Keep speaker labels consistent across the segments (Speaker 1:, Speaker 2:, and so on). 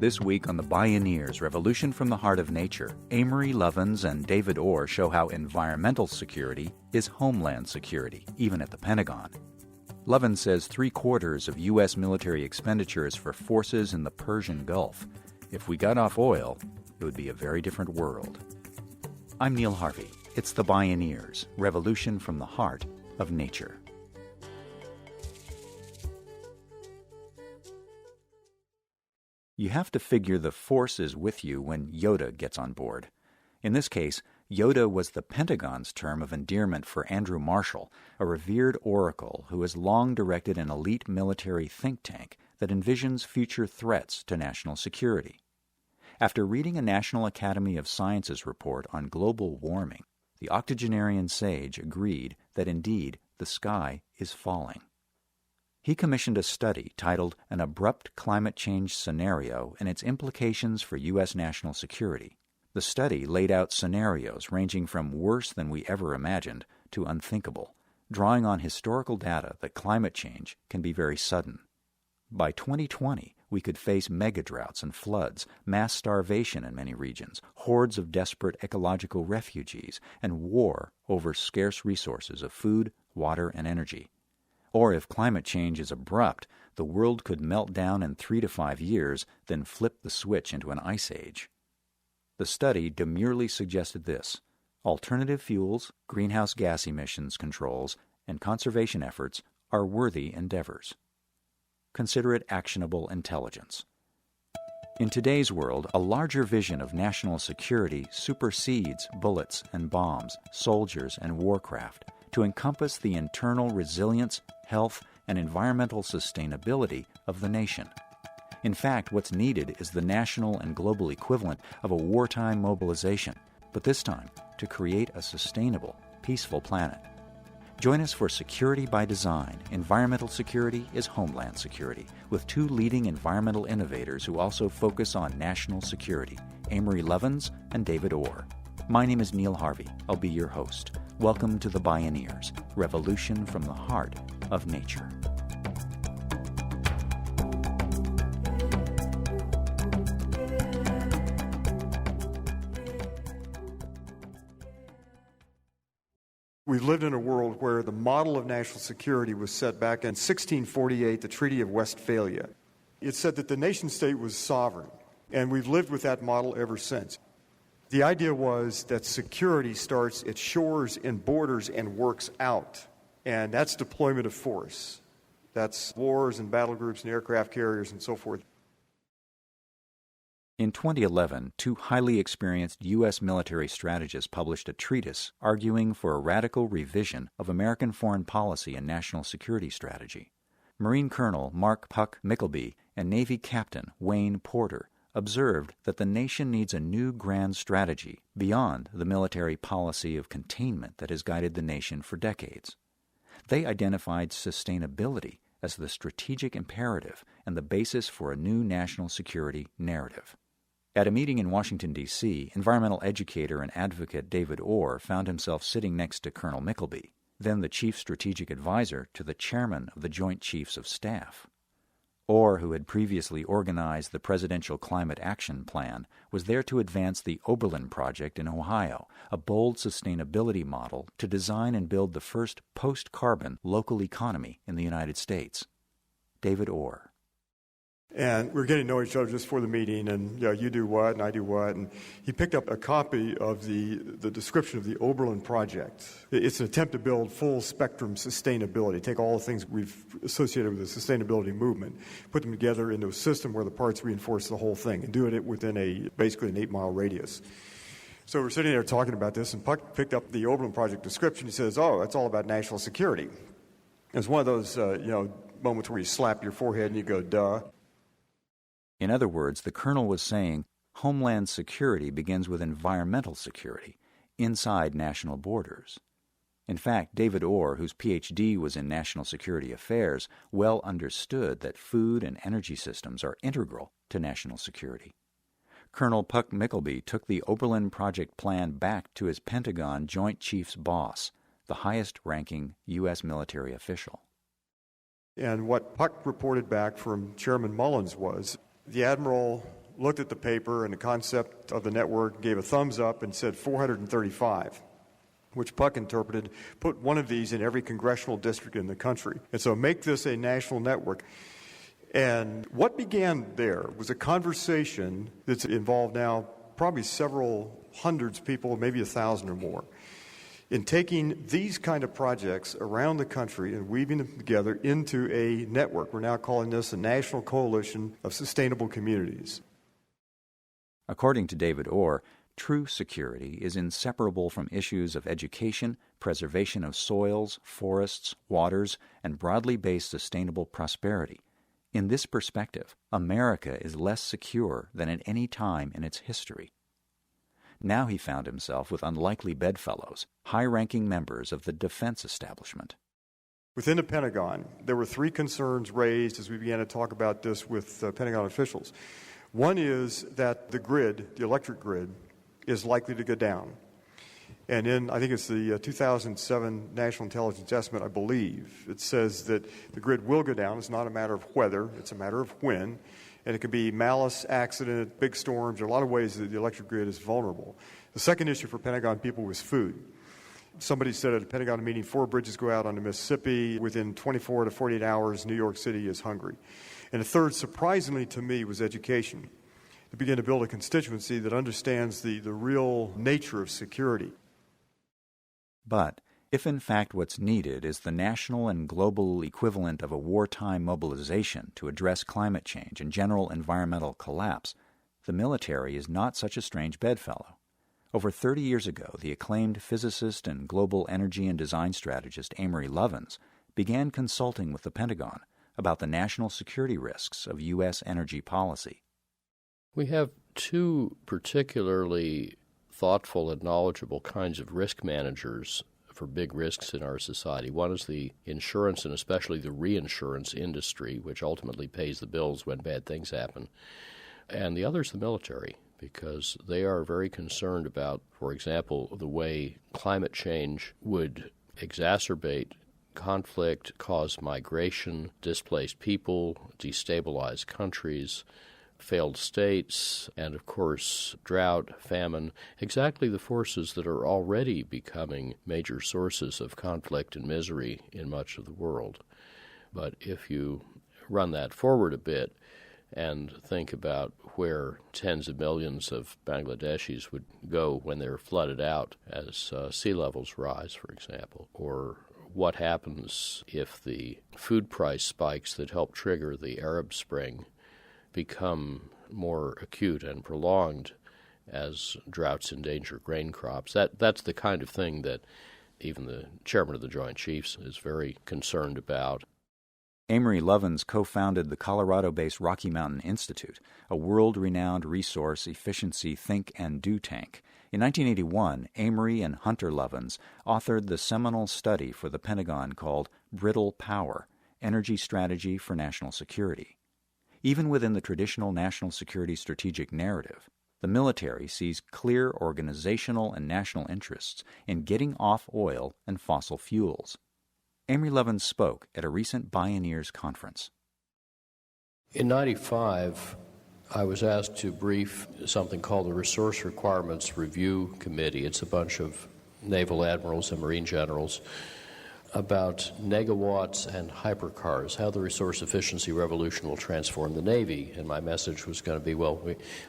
Speaker 1: This week on the Bioneers, Revolution from the Heart of Nature, Amory Lovins and David Orr show how environmental security is homeland security, even at the Pentagon. Lovins says 3/4 of U.S. military expenditure is for forces in the Persian Gulf. If we got off oil, it would be a very different world. I'm Neil Harvey. It's the Bioneers, Revolution from the Heart of Nature. You have to figure the Force is with you when Yoda gets on board. In this case, Yoda was the Pentagon's term of endearment for Andrew Marshall, a revered oracle who has long directed an elite military think tank that envisions future threats to national security. After reading a National Academy of Sciences report on global warming, the octogenarian sage agreed that indeed the sky is falling. He commissioned a study titled An Abrupt Climate Change Scenario and Its Implications for U.S. National Security. The study laid out scenarios ranging from worse than we ever imagined to unthinkable, drawing on historical data that climate change can be very sudden. By 2020, we could face megadroughts and floods, mass starvation in many regions, hordes of desperate ecological refugees, and war over scarce resources of food, water, and energy. Or if climate change is abrupt, the world could melt down in 3 to 5 years, then flip the switch into an ice age. The study demurely suggested this: alternative fuels, greenhouse gas emissions controls, and conservation efforts are worthy endeavors. Consider it actionable intelligence. In today's world, a larger vision of national security supersedes bullets and bombs, soldiers and warcraft, to encompass the internal resilience, health, and environmental sustainability of the nation. In fact, what's needed is the national and global equivalent of a wartime mobilization, but this time to create a sustainable, peaceful planet. Join us for Security by Design. Environmental security is homeland security, with 2 leading environmental innovators who also focus on national security, Amory Lovins and David Orr. My name is Neil Harvey. I'll be your host. Welcome to the Bioneers, Revolution from the Heart of Nature.
Speaker 2: We've lived in a world where the model of national security was set back in 1648, the Treaty of Westphalia. It said that the nation-state was sovereign, and we've lived with that model ever since. The idea was that security starts at shores and borders and works out, and that's deployment of force. That's wars and battle groups and aircraft carriers and so forth.
Speaker 1: In 2011, 2 highly experienced U.S. military strategists published a treatise arguing for a radical revision of American foreign policy and national security strategy. Marine Colonel Mark Puck Mickleby and Navy Captain Wayne Porter observed that the nation needs a new grand strategy beyond the military policy of containment that has guided the nation for decades. They identified sustainability as the strategic imperative and the basis for a new national security narrative. At a meeting in Washington, D.C., environmental educator and advocate David Orr found himself sitting next to Colonel Mickleby, then the chief strategic advisor to the chairman of the Joint Chiefs of Staff. Orr, who had previously organized the Presidential Climate Action Plan, was there to advance the Oberlin project in Ohio, a bold sustainability model to design and build the first post-carbon local economy in the United States. David Orr.
Speaker 2: And we were getting to know each other just for the meeting, and you do what, and I do what. And he picked up a copy of the description of the Oberlin project. It's an attempt to build full-spectrum sustainability, take all the things we've associated with the sustainability movement, put them together into a system where the parts reinforce the whole thing, and do it within basically an 8-mile radius. So we're sitting there talking about this, and Puck picked up the Oberlin project description. He says, "Oh, that's all about national security." It's one of those, moments where you slap your forehead and you go, "Duh."
Speaker 1: In other words, the colonel was saying homeland security begins with environmental security inside national borders. In fact, David Orr, whose Ph.D. was in national security affairs, well understood that food and energy systems are integral to national security. Colonel Puck Mickleby took the Oberlin project plan back to his Pentagon Joint Chiefs boss, the highest-ranking U.S. military official.
Speaker 2: And what Puck reported back from Chairman Mullins was the admiral looked at the paper and the concept of the network, gave a thumbs up and said 435, which Puck interpreted, put one of these in every congressional district in the country. And so make this a national network. And what began there was a conversation that's involved now probably several hundreds of people, maybe 1,000 or more, in taking these kind of projects around the country and weaving them together into a network. We're now calling this a National Coalition of Sustainable Communities.
Speaker 1: According to David Orr, true security is inseparable from issues of education, preservation of soils, forests, waters, and broadly based sustainable prosperity. In this perspective, America is less secure than at any time in its history. Now he found himself with unlikely bedfellows, high-ranking members of the defense establishment.
Speaker 2: Within the Pentagon, there were three concerns raised as we began to talk about this with Pentagon officials. One is that the grid, the electric grid, is likely to go down. And in, I think it's the 2007 National Intelligence Estimate, I believe, it says that the grid will go down. It's not a matter of whether, it's a matter of when. And it could be malice, accident, big storms. There are a lot of ways that the electric grid is vulnerable. The second issue for Pentagon people was food. Somebody said at a Pentagon meeting, 4 bridges go out on the Mississippi. Within 24 to 48 hours, New York City is hungry. And the third, surprisingly to me, was education. To begin to build a constituency that understands the real nature of security.
Speaker 1: But if in fact what's needed is the national and global equivalent of a wartime mobilization to address climate change and general environmental collapse, the military is not such a strange bedfellow. Over 30 years ago, the acclaimed physicist and global energy and design strategist Amory Lovins began consulting with the Pentagon about the national security risks of U.S. energy policy.
Speaker 3: We have two particularly thoughtful and knowledgeable kinds of risk managers for big risks in our society. One is the insurance and especially the reinsurance industry, which ultimately pays the bills when bad things happen. And the other is the military, because they are very concerned about, for example, the way climate change would exacerbate conflict, cause migration, displace people, destabilize countries, failed states, and of course drought, famine, exactly the forces that are already becoming major sources of conflict and misery in much of the world. But if you run that forward a bit and think about where tens of millions of Bangladeshis would go when they're flooded out as sea levels rise, for example, or what happens if the food price spikes that help trigger the Arab Spring become more acute and prolonged as droughts endanger grain crops. That's the kind of thing that even the chairman of the Joint Chiefs is very concerned about.
Speaker 1: Amory Lovins co-founded the Colorado-based Rocky Mountain Institute, a world-renowned resource efficiency think and do tank. In 1981, Amory and Hunter Lovins authored the seminal study for the Pentagon called Brittle Power, Energy Strategy for National Security. Even within the traditional national security strategic narrative, the military sees clear organizational and national interests in getting off oil and fossil fuels. Amory Lovins spoke at a recent Bioneers conference.
Speaker 3: In 1995, I was asked to brief something called the Resource Requirements Review Committee. It's a bunch of naval admirals and marine generals about negawatts and hypercars, how the resource efficiency revolution will transform the Navy. And my message was going to be, well,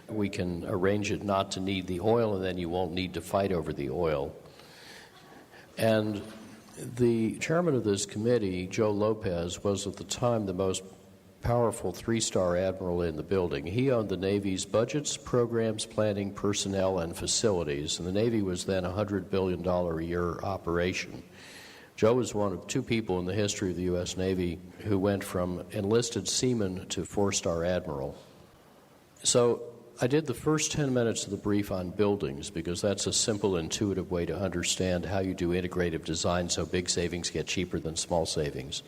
Speaker 3: we can arrange it not to need the oil, and then you won't need to fight over the oil. And the chairman of this committee, Joe Lopez, was at the time the most powerful three-star admiral in the building. He owned the Navy's budgets, programs, planning, personnel, and facilities, and the Navy was then a $100 billion a year operation. Joe was one of two people in the history of the U.S. Navy who went from enlisted seaman to four-star admiral. So I did the first 10 minutes of the brief on buildings because that's a simple, intuitive way to understand how you do integrative design so big savings get cheaper than small savings.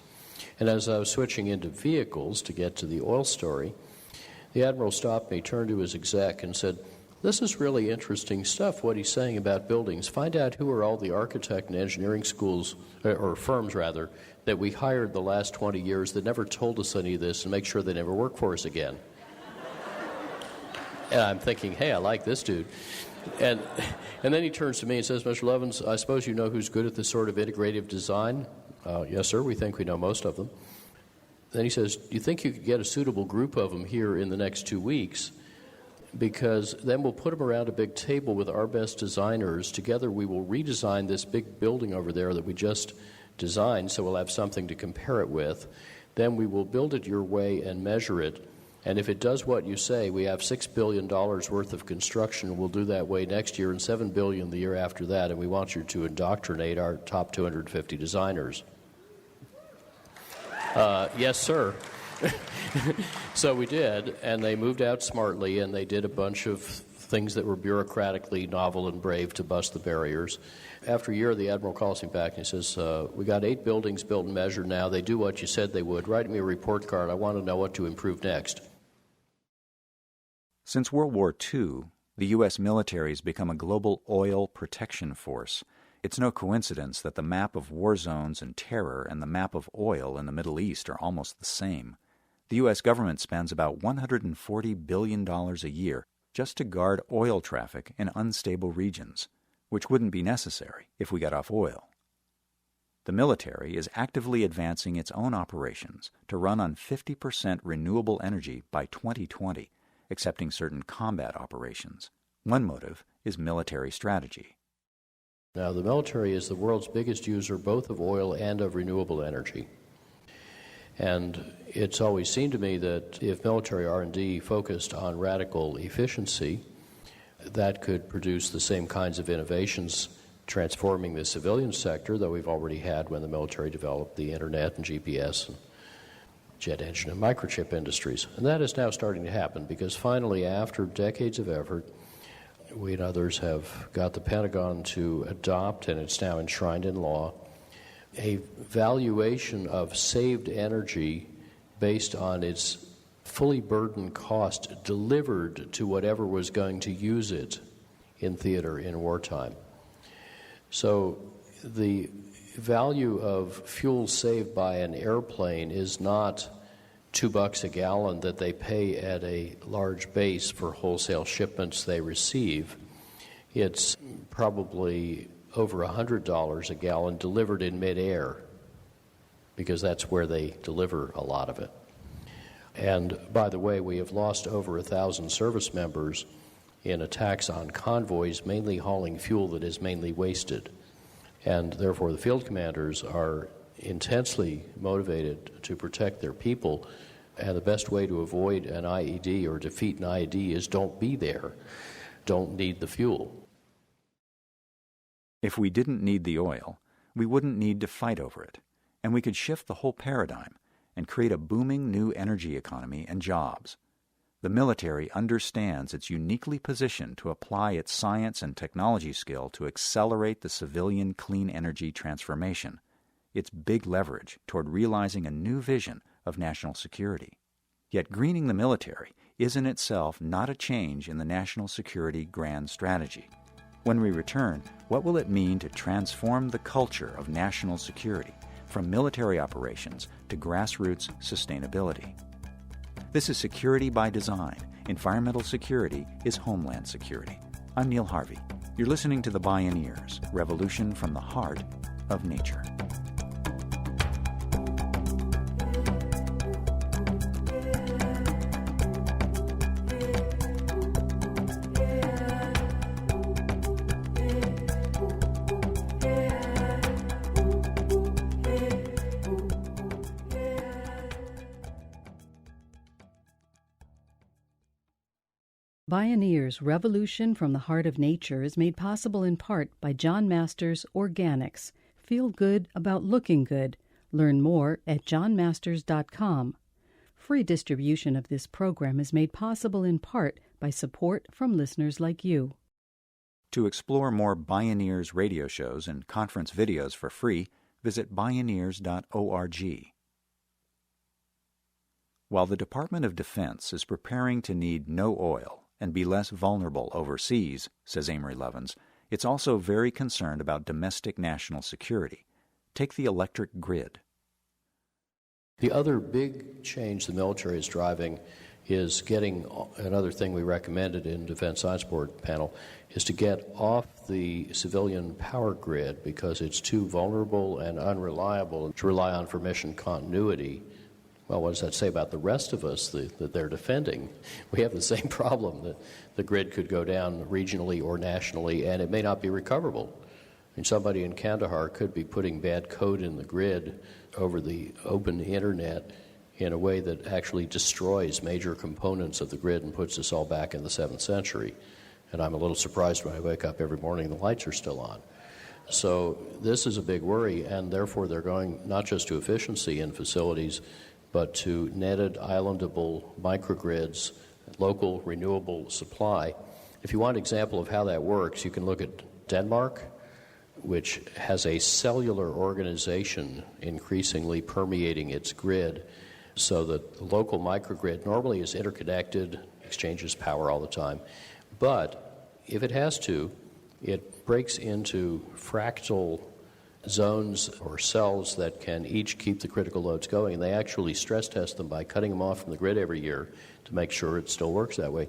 Speaker 3: And as I was switching into vehicles to get to the oil story, the admiral stopped me, turned to his exec, and said, "This is really interesting stuff, what he's saying about buildings. Find out who are all the architect and engineering schools, or firms rather, that we hired the last 20 years that never told us any of this, and make sure they never work for us again." And I'm thinking, hey, I like this dude. And then he turns to me and says, Mr. Lovins, I suppose you know who's good at this sort of integrative design? Yes, sir, we think we know most of them. Then he says, do you think you could get a suitable group of them here in the next 2 weeks? Because then we'll put them around a big table with our best designers. Together we will redesign this big building over there that we just designed, so we'll have something to compare it with. Then we will build it your way and measure it. And if it does what you say, we have $6 billion worth of construction. We'll do that way next year and $7 billion the year after that, and we want you to indoctrinate our top 250 designers. Yes, sir. So we did, and they moved out smartly, and they did a bunch of things that were bureaucratically novel and brave to bust the barriers. After a year, the Admiral calls me back and he says, we got 8 buildings built and measured now. They do what you said they would. Write me a report card. I want to know what to improve next.
Speaker 1: Since World War II, the U.S. military has become a global oil protection force. It's no coincidence that the map of war zones and terror and the map of oil in the Middle East are almost the same. The U.S. government spends about $140 billion a year just to guard oil traffic in unstable regions, which wouldn't be necessary if we got off oil. The military is actively advancing its own operations to run on 50% renewable energy by 2020, excepting certain combat operations. One motive is military strategy.
Speaker 3: Now, the military is the world's biggest user both of oil and of renewable energy. And it's always seemed to me that if military R&D focused on radical efficiency, that could produce the same kinds of innovations transforming the civilian sector that we've already had when the military developed the internet and GPS and jet engine and microchip industries. And that is now starting to happen because finally, after decades of effort, we and others have got the Pentagon to adopt, and it's now enshrined in law, a valuation of saved energy based on its fully burdened cost delivered to whatever was going to use it in theater in wartime. So the value of fuel saved by an airplane is not $2 a gallon that they pay at a large base for wholesale shipments they receive. It's probably over $100 a gallon delivered in midair, because that's where they deliver a lot of it. And by the way, we have lost over 1,000 service members in attacks on convoys, mainly hauling fuel that is mainly wasted. And therefore, the field commanders are intensely motivated to protect their people, and the best way to avoid an IED or defeat an IED is don't be there, don't need the fuel.
Speaker 1: If we didn't need the oil, we wouldn't need to fight over it, and we could shift the whole paradigm and create a booming new energy economy and jobs. The military understands it's uniquely positioned to apply its science and technology skill to accelerate the civilian clean energy transformation. It's big leverage toward realizing a new vision of national security. Yet greening the military is in itself not a change in the national security grand strategy. When we return, what will it mean to transform the culture of national security from military operations to grassroots sustainability? This is Security by Design. Environmental security is Homeland security. I'm Neil Harvey. You're listening to the Bioneers, Revolution from the Heart of Nature.
Speaker 4: Bioneers, Revolution from the Heart of Nature is made possible in part by John Masters Organics. Feel good about looking good. Learn more at johnmasters.com. Free distribution of this program is made possible in part by support from listeners like you.
Speaker 1: To explore more Bioneers radio shows and conference videos for free, visit bioneers.org. While the Department of Defense is preparing to need no oil and be less vulnerable overseas, says Amory Lovins, it's also very concerned about domestic national security. Take the electric grid.
Speaker 3: The other big change the military is driving is getting, another thing we recommended in Defense Science Board panel, is to get off the civilian power grid because it's too vulnerable and unreliable to rely on for mission continuity. Well, what does that say about the rest of us that they're defending? We have the same problem, that the grid could go down regionally or nationally, and it may not be recoverable. I mean, somebody in Kandahar could be putting bad code in the grid over the open internet in a way that actually destroys major components of the grid and puts us all back in the 7th century. And I'm a little surprised when I wake up every morning and the lights are still on. So this is a big worry, and therefore they're going not just to efficiency in facilities, but to netted, islandable microgrids, local renewable supply. If you want an example of how that works, you can look at Denmark, which has a cellular organization increasingly permeating its grid, so that the local microgrid normally is interconnected, exchanges power all the time. But if it has to, it breaks into fractal zones or cells that can each keep the critical loads going. And they actually stress test them by cutting them off from the grid every year to make sure it still works that way.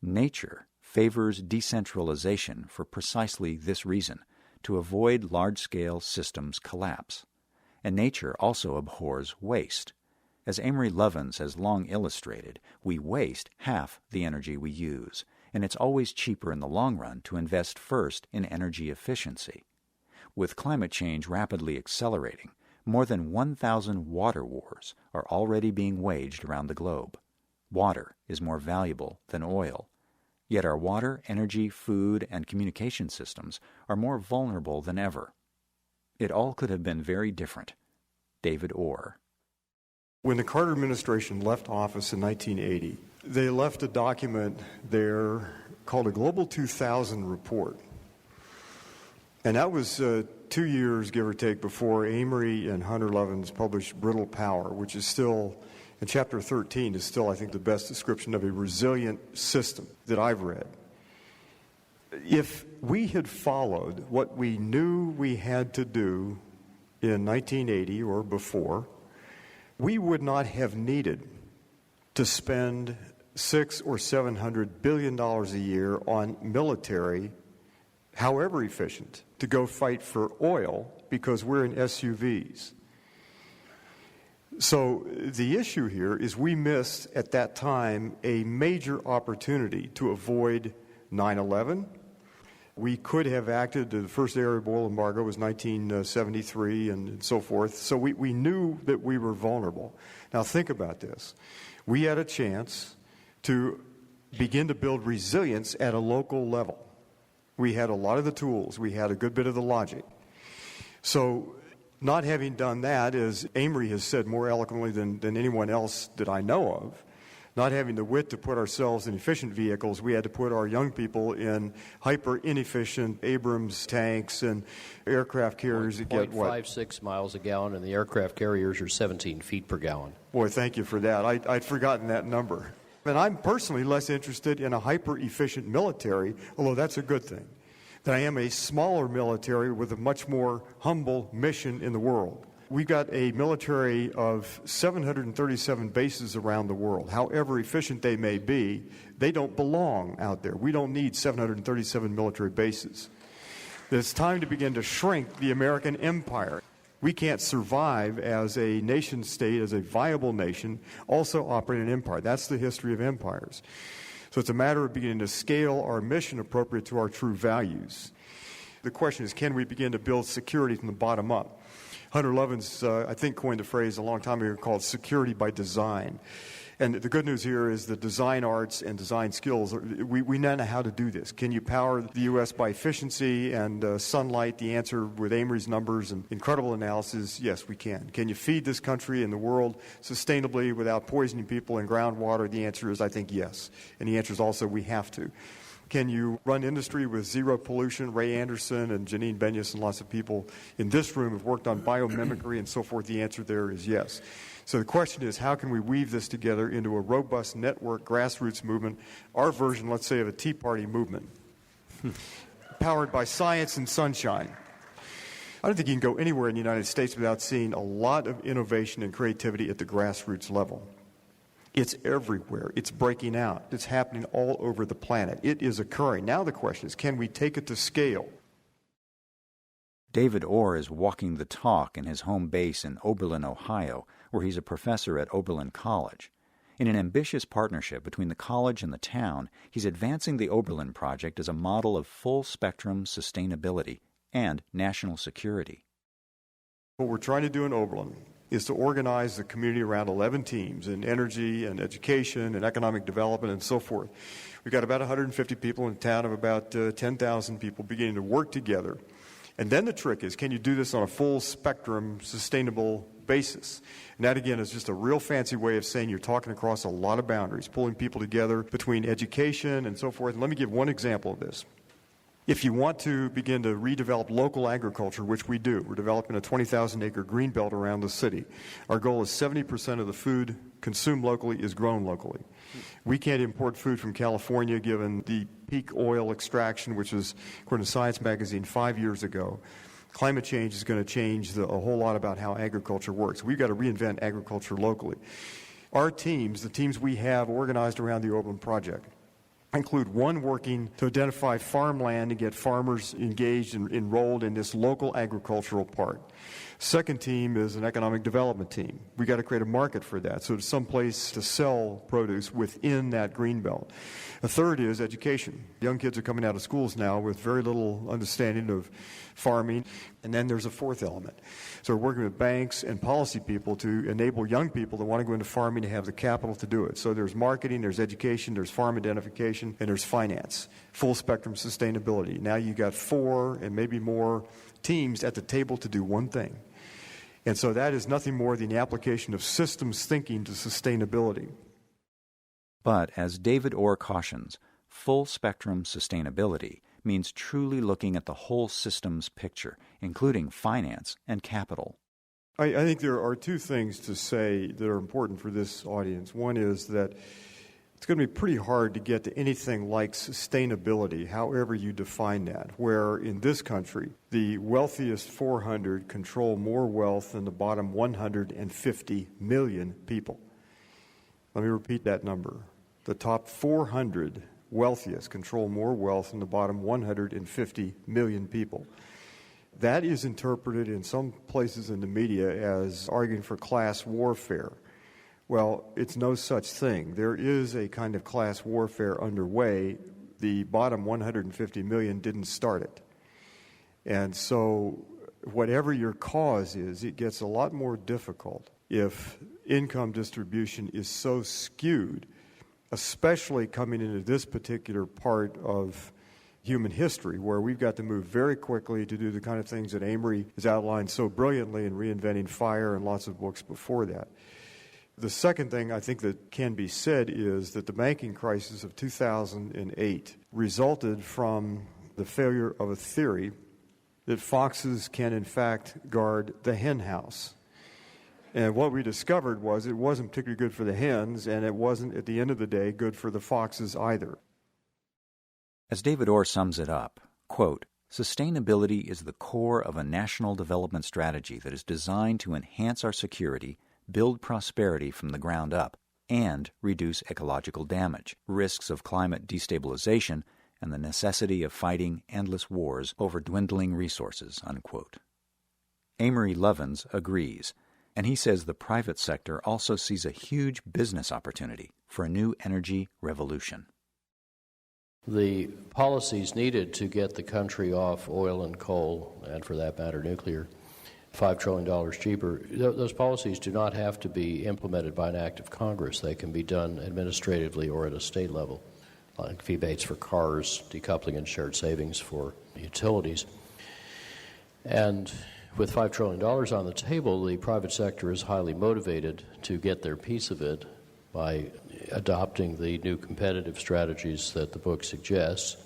Speaker 1: Nature favors decentralization for precisely this reason, to avoid large-scale systems collapse. And nature also abhors waste. As Amory Lovins has long illustrated, we waste half the energy we use, and it's always cheaper in the long run to invest first in energy efficiency. With climate change rapidly accelerating, more than 1,000 water wars are already being waged around the globe. Water is more valuable than oil. Yet our water, energy, food, and communication systems are more vulnerable than ever. It all could have been very different. David Orr.
Speaker 2: When the Carter administration left office in 1980, they left a document there called a Global 2000 report. And that was 2 years, give or take, before Amory and Hunter Lovins published Brittle Power, which is still, in Chapter 13, is still, I think, the best description of a resilient system that I've read. If we had followed what we knew we had to do in 1980 or before, we would not have needed to spend $600 or $700 billion a year on military, however efficient, to go fight for oil because we're in SUVs. So the issue here is we missed at that time a major opportunity to avoid 9/11. We could have acted. The first Arab oil embargo was 1973 and so forth. So we knew that we were vulnerable. Now think about this. We had a chance to begin to build resilience at a local level. We had a lot of the tools. We had a good bit of the logic. So not having done that, as Amory has said more eloquently than anyone else that I know of, not having the wit to put ourselves in efficient vehicles, we had to put our young people in hyper-inefficient Abrams tanks and aircraft carriers that get,
Speaker 3: 0.56 miles a gallon, and the aircraft carriers are 17 feet per gallon.
Speaker 2: Boy, thank you for that. I'd forgotten that number. And I'm personally less interested in a hyper-efficient military, although that's a good thing, than I am a smaller military with a much more humble mission in the world. We've got a military of 737 bases around the world. However efficient they may be, they don't belong out there. We don't need 737 military bases. It's time to begin to shrink the American empire. We can't survive as a nation state, as a viable nation, also operate an empire. That's the history of empires. So it's a matter of beginning to scale our mission appropriate to our true values. The question is, can we begin to build security from the bottom up? Hunter Lovins, I think, coined the phrase a long time ago called security by design. And the good news here is that design arts and design skills, we now know how to do this. Can you power the U.S. by efficiency and sunlight? The answer with Amory's numbers and incredible analysis, yes, we can. Can you feed this country and the world sustainably without poisoning people in groundwater? The answer is, I think, yes. And the answer is also we have to. Can you run industry with zero pollution? Ray Anderson and Janine Benyus and lots of people in this room have worked on biomimicry and so forth. The answer there is yes. So the question is, how can we weave this together into a robust network grassroots movement, our version, let's say, of a Tea Party movement, powered by science and sunshine? I don't think you can go anywhere in the United States without seeing a lot of innovation and creativity at the grassroots level. It's everywhere. It's breaking out. It's happening all over the planet. It is occurring. Now the question is, can we take it to scale?
Speaker 1: David Orr is walking the talk in his home base in Oberlin, Ohio, where he's a professor at Oberlin College. In an ambitious partnership between the college and the town, he's advancing the Oberlin project as a model of full-spectrum sustainability and national security.
Speaker 2: What we're trying to do in Oberlin is to organize the community around 11 teams in energy and education and economic development and so forth. We've got about 150 people in a town of about 10,000 people beginning to work together. And then the trick is, can you do this on a full-spectrum, sustainable basis? And that, again, is just a real fancy way of saying you're talking across a lot of boundaries, pulling people together between education and so forth. And let me give one example of this. If you want to begin to redevelop local agriculture, which we do, we're developing a 20,000-acre green belt around the city. Our goal is 70% of the food consumed locally is grown locally. We can't import food from California given the peak oil extraction, which was, according to Science Magazine, 5 years ago. Climate change is going to change a whole lot about how agriculture works. We've got to reinvent agriculture locally. Our teams, the teams we have organized around the Oberlin Project, include one working to identify farmland and get farmers engaged and enrolled in this local agricultural part. Second team is an economic development team. We've got to create a market for that, so there's some place to sell produce within that green belt. A third is education. Young kids are coming out of schools now with very little understanding of farming. And then there's a fourth element. So we're working with banks and policy people to enable young people that want to go into farming to have the capital to do it. So there's marketing, there's education, there's farm identification, and there's finance. Full spectrum sustainability. Now you've got 4 and maybe more teams at the table to do one thing. And so that is nothing more than the application of systems thinking to sustainability.
Speaker 1: But as David Orr cautions, full-spectrum sustainability means truly looking at the whole systems picture, including finance and capital.
Speaker 2: I think there are 2 things to say that are important for this audience. One is that it's going to be pretty hard to get to anything like sustainability, however you define that, where in this country, the wealthiest 400 control more wealth than the bottom 150 million people. Let me repeat that number. The top 400 wealthiest control more wealth than the bottom 150 million people. That is interpreted in some places in the media as arguing for class warfare. Well, it's no such thing. There is a kind of class warfare underway. The bottom 150 million didn't start it. And so whatever your cause is, it gets a lot more difficult if income distribution is so skewed, especially coming into this particular part of human history, where we've got to move very quickly to do the kind of things that Amory has outlined so brilliantly in Reinventing Fire and lots of books before that. The second thing I think that can be said is that the banking crisis of 2008 resulted from the failure of a theory that foxes can in fact guard the hen house. And what we discovered was it wasn't particularly good for the hens, and it wasn't, at the end of the day, good for the foxes either.
Speaker 1: As David Orr sums it up, quote, "Sustainability is the core of a national development strategy that is designed to enhance our security, build prosperity from the ground up, and reduce ecological damage, risks of climate destabilization, and the necessity of fighting endless wars over dwindling resources," unquote. Amory Lovins agrees, and he says the private sector also sees a huge business opportunity for a new energy revolution.
Speaker 3: The policies needed to get the country off oil and coal, and for that matter nuclear, $5 trillion cheaper, those policies do not have to be implemented by an act of Congress. They can be done administratively or at a state level, like rebates for cars, decoupling and shared savings for utilities. And with $5 trillion on the table, the private sector is highly motivated to get their piece of it by adopting the new competitive strategies that the book suggests.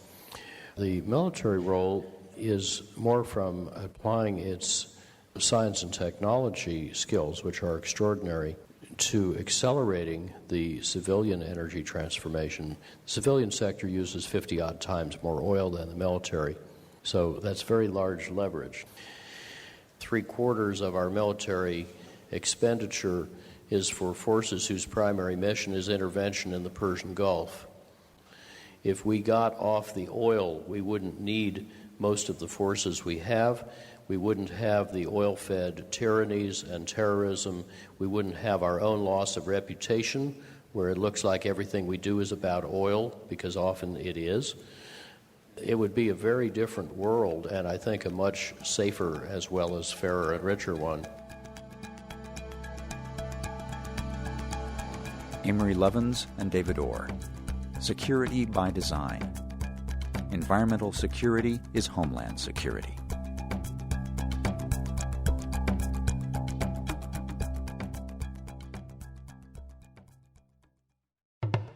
Speaker 3: The military role is more from applying its science and technology skills, which are extraordinary, to accelerating the civilian energy transformation. The civilian sector uses 50-odd times more oil than the military, so that's very large leverage. 3/4 of our military expenditure is for forces whose primary mission is intervention in the Persian Gulf. If we got off the oil, we wouldn't need most of the forces we have. We wouldn't have the oil-fed tyrannies and terrorism. We wouldn't have our own loss of reputation, where it looks like everything we do is about oil, because often it is. It would be a very different world, and I think a much safer as well as fairer and richer one.
Speaker 1: Amory Lovins and David Orr. Security by design. Environmental security is Homeland security.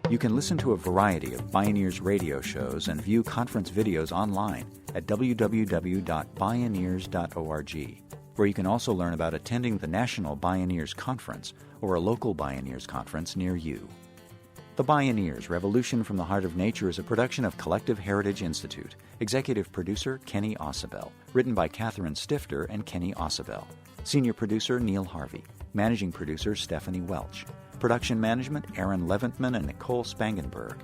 Speaker 1: You can listen to a variety of Bioneers radio shows and view conference videos online at www.bioneers.org, where you can also learn about attending the National Bioneers Conference or a local Bioneers Conference near you. The Bioneers, Revolution from the Heart of Nature is a production of Collective Heritage Institute. Executive producer Kenny Ausubel. Written by Catherine Stifter and Kenny Ausubel. Senior producer Neil Harvey. Managing producer Stephanie Welch. Production management Aaron Leventman and Nicole Spangenberg.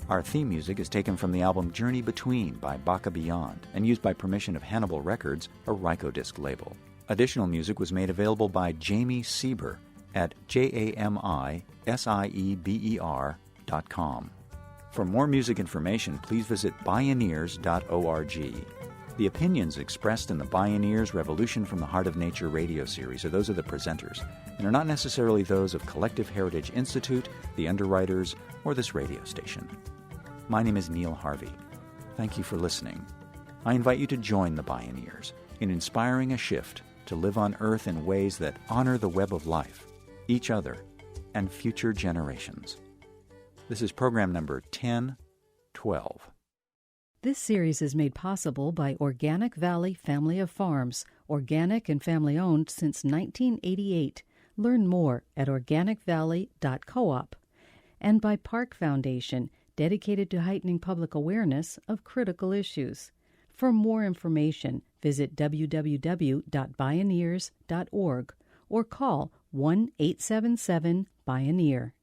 Speaker 1: Our theme music is taken from the album Journey Between by Baka Beyond and used by permission of Hannibal Records, a Rykodisc label. Additional music was made available by Jamie Sieber at JAMISIEBER.com. For more music information, please visit Bioneers.org. The opinions expressed in the Bioneers Revolution from the Heart of Nature radio series are those of the presenters and are not necessarily those of Collective Heritage Institute, the underwriters, or this radio station. My name is Neil Harvey. Thank you for listening. I invite you to join the Bioneers in inspiring a shift to live on Earth in ways that honor the web of life, each other, and future generations. This is program number 1012.
Speaker 4: This series is made possible by Organic Valley Family of Farms, organic and family-owned since 1988. Learn more at organicvalley.coop. And by Park Foundation, dedicated to heightening public awareness of critical issues. For more information, visit www.bioneers.org or call 1-877-BIONEER.